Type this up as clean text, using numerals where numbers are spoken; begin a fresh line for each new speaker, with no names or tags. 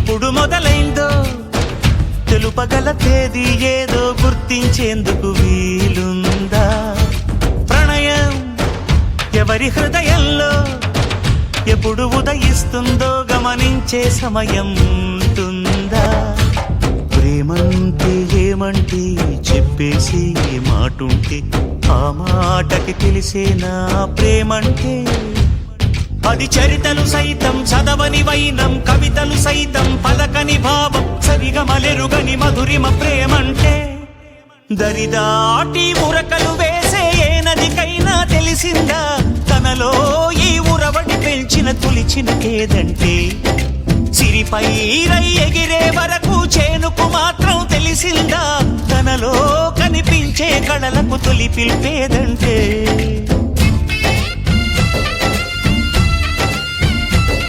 ఎప్పుడు మొదలైందో తెలుపగల తేదీ ఏదో గుర్తించేందుకు వీలుందా? ప్రణయం ఎవరి హృదయంలో ఎప్పుడు ఉదయిస్తుందో గమనించే సమయం ఉంటుందా? ప్రేమంటే ఏమంటే చెప్పేసి మాటుంటే ఆ మాటకి తెలిసేనా ప్రేమంటే? అది చరితలు సైతం చదవని వైనం, కవితలు సైతం పలకని భావం, సరిగమలెరుగని మధురిమ ప్రేమంటే. దరిదాటి ఉరకలు వేసే ఏ నదికైనా తెలిసిందా తనలో ఈ ఉరవడి పెంచిన తొలిచిన కేదంటే? సిరిపై రై ఎగిరే వరకు చేనుకు మాత్రం తెలిసిందా తనలో కనిపించే కళలకు తొలి పిలిపేదంటే?